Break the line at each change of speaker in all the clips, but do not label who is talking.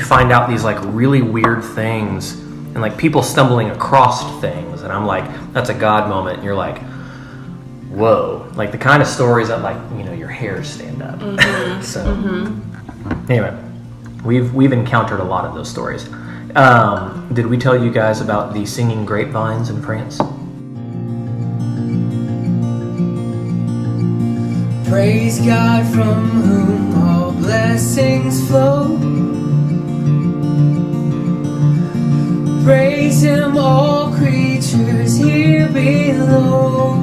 find out these like really weird things and like people stumbling across things, and I'm like, that's a God moment, and you're like, whoa, like the kind of stories that like, you know, your hairs stand up. Anyway, we've encountered a lot of those stories. Did we tell you guys about the singing grapevines in France?
Praise God from whom all blessings flow. Praise Him, all creatures here below.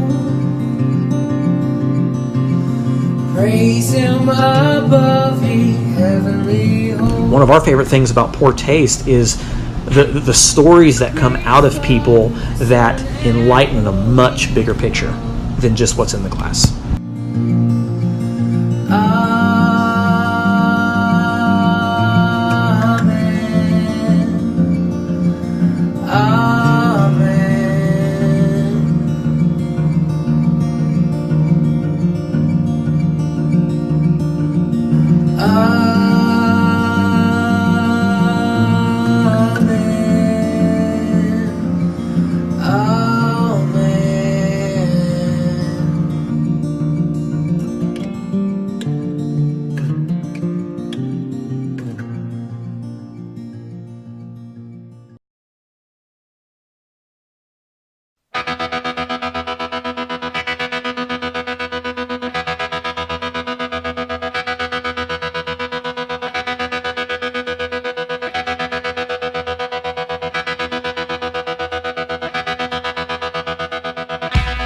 Praise Him above, ye heavenly hosts.
One of our favorite things about PourTaste is the stories that come out of people that enlighten a much bigger picture than just what's in the glass.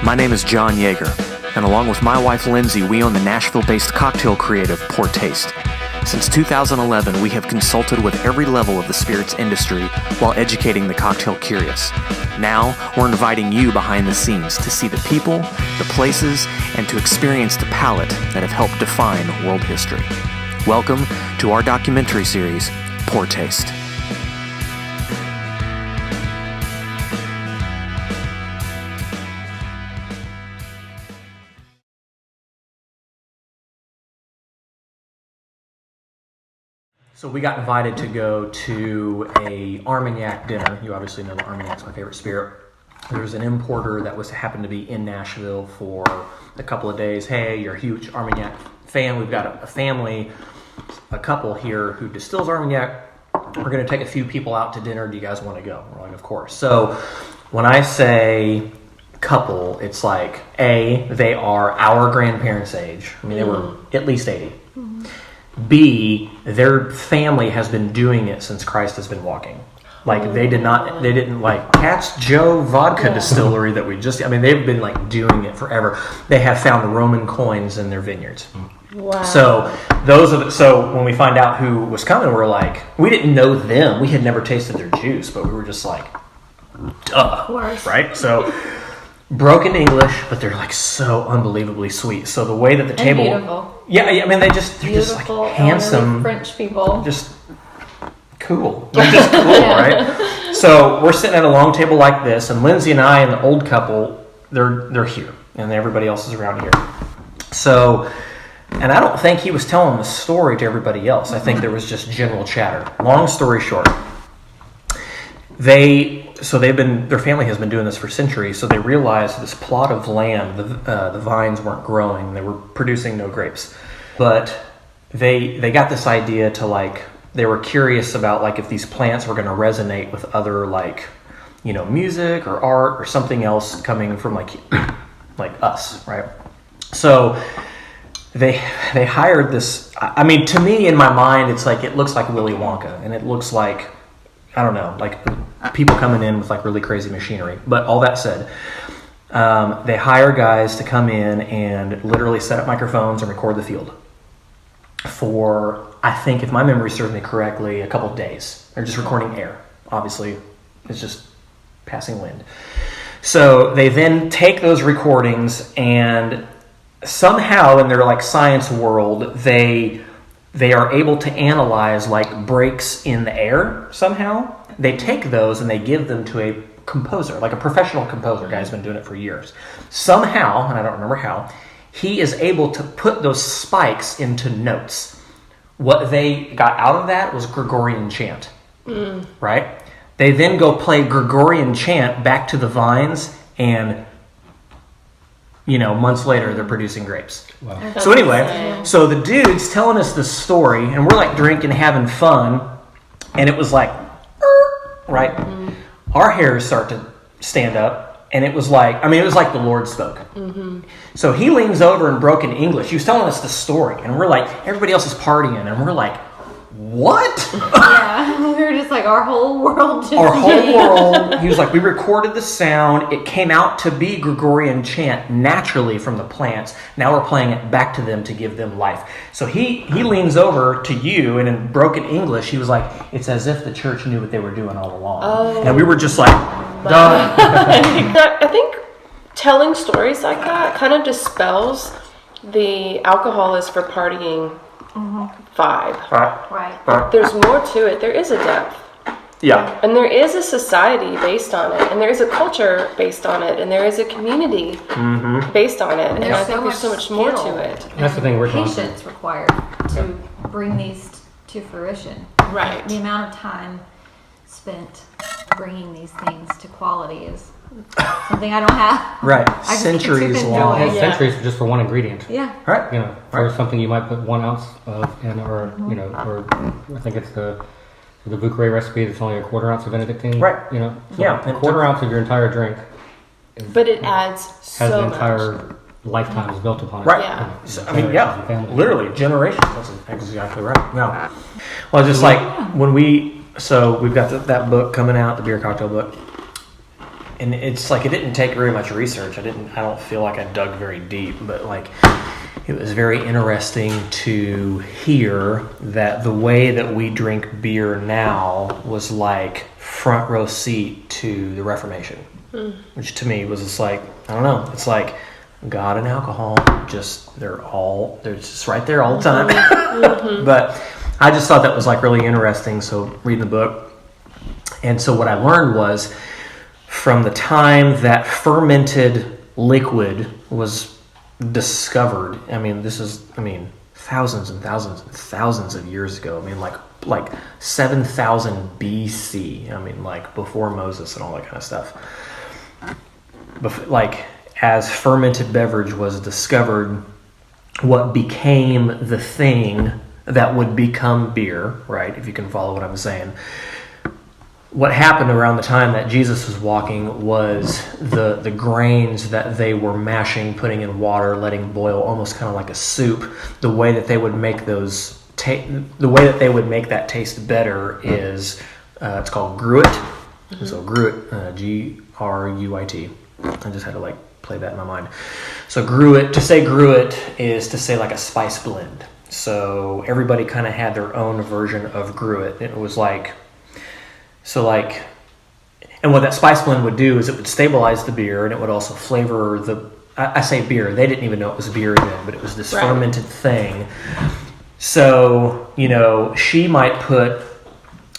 My name is John Yeager, and along with my wife Lindsay, we own the Nashville-based cocktail creative PourTaste. Since 2011, we have consulted with every level of the spirits industry while educating the cocktail curious. Now, we're inviting you behind the scenes to see the people, the places, and to experience the palate that have helped define world history. Welcome to our documentary series, PourTaste.
So we got invited to go to a Armagnac dinner. You obviously know that Armagnac's my favorite spirit. There was an importer that happened to be in Nashville for a couple of days. Hey, you're a huge Armagnac fan. We've got a family, a couple here who distills Armagnac. We're going to take a few people out to dinner. Do you guys want to go? We're like, of course. So when I say couple, it's like, A, they are our grandparents' age. I mean, they were at least 80. B, their family has been doing it since Christ has been walking. Like they didn't like Pat's Joe Vodka Distillery that we just, I mean, they've been like doing it forever. They have found Roman coins in their vineyards.
Wow.
So so when we find out who was coming, we're like, we didn't know them. We had never tasted their juice, but we were just like, duh,
of course.
right? So broken English, but they're like so unbelievably sweet. So the way that the table,
beautiful.
Yeah, I mean they're just
Beautiful,
like handsome
French people,
just cool. They're just cool, right? So we're sitting at a long table like this, and Lindsay and I and the old couple, they're here, and everybody else is around here. So, and I don't think he was telling the story to everybody else. I think there was just general chatter. Long story short, their family has been doing this for centuries, so they realized this plot of land, the vines weren't growing, they were producing no grapes. But they got this idea to like, they were curious about like if these plants were going to resonate with other like, you know, music or art or something else coming from like us, right? So they hired this, I mean, to me in my mind, it's like, it looks like Willy Wonka, and it looks like, I don't know, like people coming in with like really crazy machinery. But all that said, they hire guys to come in and literally set up microphones and record the field for, I think, if my memory serves me correctly, a couple of days. They're just recording air. Obviously, it's just passing wind. So they then take those recordings and somehow in their like science world, they are able to analyze like breaks in the air somehow. They take those and they give them to a composer, like a professional composer. Guy's been doing it for years. Somehow, and I don't remember how, he is able to put those spikes into notes, What they got out of that was Gregorian chant, right? They then go play Gregorian chant back to the vines, and months later they're producing grapes.
Wow.
So anyway, so the dude's telling us this story, and we're like drinking, having fun, and it was like, right? Mm-hmm. Our hairs start to stand up, and it was like, it was like the Lord spoke. Mm-hmm. So he leans over in broken English. He was telling us the story, and we're like, everybody else is partying, and we're like, what?
Yeah, we were just like, our whole world just...
Our whole world. He was like, we recorded the sound. It came out to be Gregorian chant naturally from the plants. Now we're playing it back to them to give them life. So he leans over to you, and in broken English, he was like, it's as if the church knew what they were doing all along. Oh. And we were just like, done.
I think telling stories like that kind of dispels the alcohol is for partying vibe.
Right.
There's more to it. There is a depth.
Yeah.
And there is a society based on it. And there is a culture based on it. And there is a community based on it. And I think there's so much more to it.
That's the thing we're talking about.
Patience required to bring these to fruition.
Right.
The amount of time spent bringing these things to quality is something I don't have.
Right.
I just
Centuries
get to
long.
enjoy.
Centuries just for one ingredient.
Yeah.
Right.
For something you might put 1 ounce of in, or or I think it's the Bucare recipe that's only a 1/4 ounce of Benedictine.
Right.
So
Yeah.
a 1/4 ounce of your entire drink.
But it adds
Has
so
an
much.
entire lifetime is built upon it.
Right.
Yeah.
So,
Generations of family.
literally generations. That's exactly right. Yeah. Well, just like when we've got that book coming out, the beer cocktail book, and it's like it didn't take very much research. I don't feel like I dug very deep, but like it was very interesting to hear that the way that we drink beer now was like front row seat to the Reformation, which to me was just like, I don't know, it's like God and alcohol, they're just right there all the time. But I just thought that was like really interesting. So reading the book, and so what I learned was from the time that fermented liquid was discovered, thousands and thousands and thousands of years ago. Like 7,000 BC. Like before Moses and all that kind of stuff. As fermented beverage was discovered, what became the thing that would become beer, right? If you can follow what I'm saying. What happened around the time that Jesus was walking was the grains that they were mashing, putting in water, letting boil, almost kind of like a soup. The way that they would make that taste better is it's called gruit. So gruit, Gruit. I just had to play that in my mind. So gruit, to say gruit is to say like a spice blend. So everybody kind of had their own version of gruit. It was and what that spice blend would do is it would stabilize the beer, and it would also flavor I say beer, they didn't even know it was beer then, but it was this fermented thing. So, she might put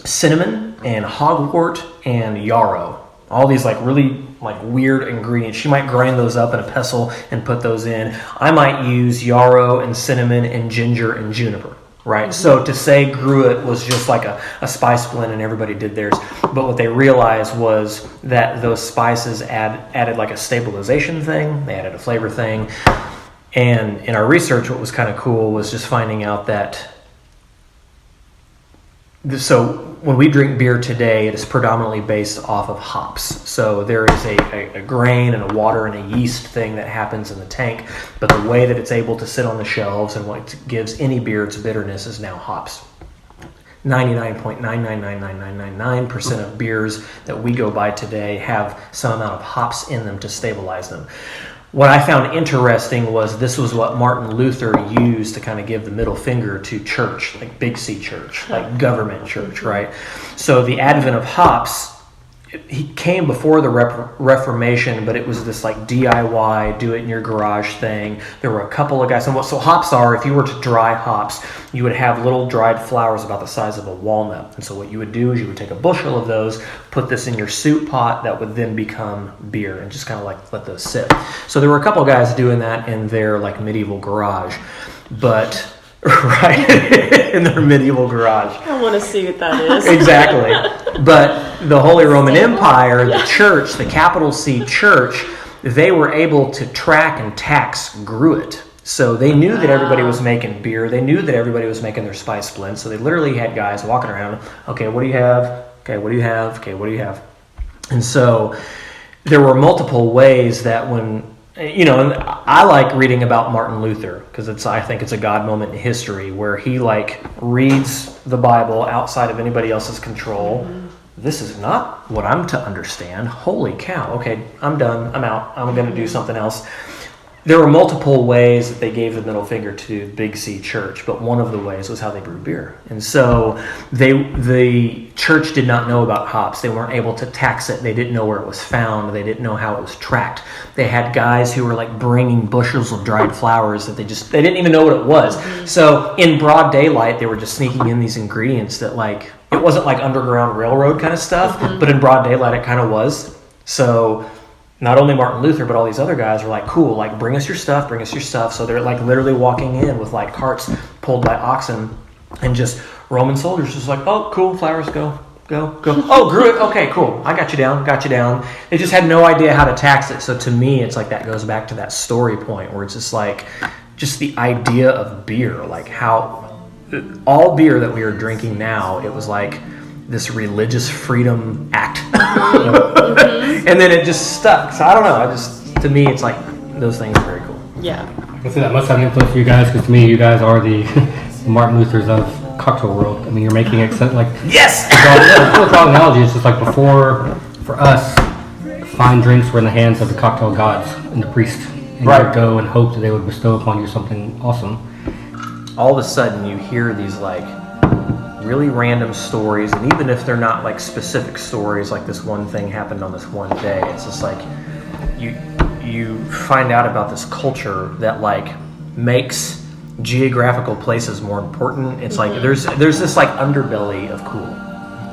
cinnamon and hogwort and yarrow, all these really weird ingredients. She might grind those up in a pestle and put those in. I might use yarrow and cinnamon and ginger and juniper. Right, so to say gruit was just like a spice blend and everybody did theirs, but what they realized was that those spices added like a stabilization thing, they added a flavor thing, and in our research what was kind of cool was just finding out that, so when we drink beer today, it is predominantly based off of hops. So there is a grain and a water and a yeast thing that happens in the tank, but the way that it's able to sit on the shelves and what gives any beer its bitterness is now hops. 99.9999999% of beers that we go by today have some amount of hops in them to stabilize them. What I found interesting was this was what Martin Luther used to kind of give the middle finger to church, like Big C church, like government church, right? So the advent of hops, he came before the Reformation, but it was this DIY, do it in your garage thing. There were a couple of guys, and so hops are, if you were to dry hops, you would have little dried flowers about the size of a walnut. And so what you would do is you would take a bushel of those, put this in your soup pot that would then become beer, and just kind of let those sit. So there were a couple of guys doing that in their medieval garage, but right, in their medieval garage.
I want to see what that is.
Exactly. But the Holy Roman Empire, the church, the capital C church, they were able to track and tax Gruit. So they knew that everybody was making beer. They knew that everybody was making their spice blends. So they literally had guys walking around. Okay, what do you have? Okay, what do you have? Okay, what do you have? And so there were multiple ways that when, and I like reading about Martin Luther because I think it's a God moment in history where he like reads the Bible outside of anybody else's control. This is not what I'm to understand. Holy cow. Okay, I'm done. I'm out. I'm going to do something else. There were multiple ways that they gave the middle finger to Big C Church, but one of the ways was how they brewed beer. And so the church did not know about hops. They weren't able to tax it. They didn't know where it was found. They didn't know how it was tracked. They had guys who were like bringing bushels of dried flowers that they didn't even know what it was. So in broad daylight, they were just sneaking in these ingredients that like, it wasn't like Underground Railroad kind of stuff, but in broad daylight it kind of was. So not only Martin Luther, but all these other guys were like, cool, like bring us your stuff. So they're like literally walking in with like carts pulled by oxen and just Roman soldiers just like, oh, cool, flowers, go. Oh, Gruit, okay, cool. I got you down. They just had no idea how to tax it. So to me, it's like that goes back to that story point where it's just like, just the idea of beer, like how all beer that we are drinking now, it was like this religious freedom act. And then it just stuck. So I don't know. To me, it's like those things are very cool.
Yeah.
I can say that must have an influence for you guys because to me, you guys are the Martin Luthers of cocktail world. I mean, you're making it like
yes.
To draw an analogy, it's just like before for us, fine drinks were in the hands of the cocktail gods and the priest, and you would go and hope that they would bestow upon you something awesome.
All of a sudden, you hear these like really random stories, and even if they're not like specific stories, like this one thing happened on this one day, it's just like you find out about this culture that like makes geographical places more important. It's like there's this like underbelly of cool,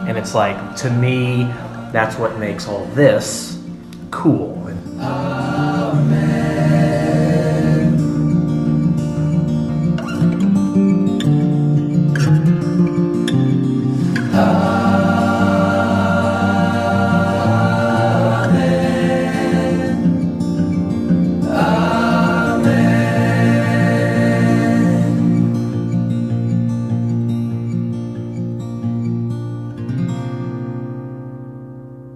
and it's like to me that's what makes all this cool. And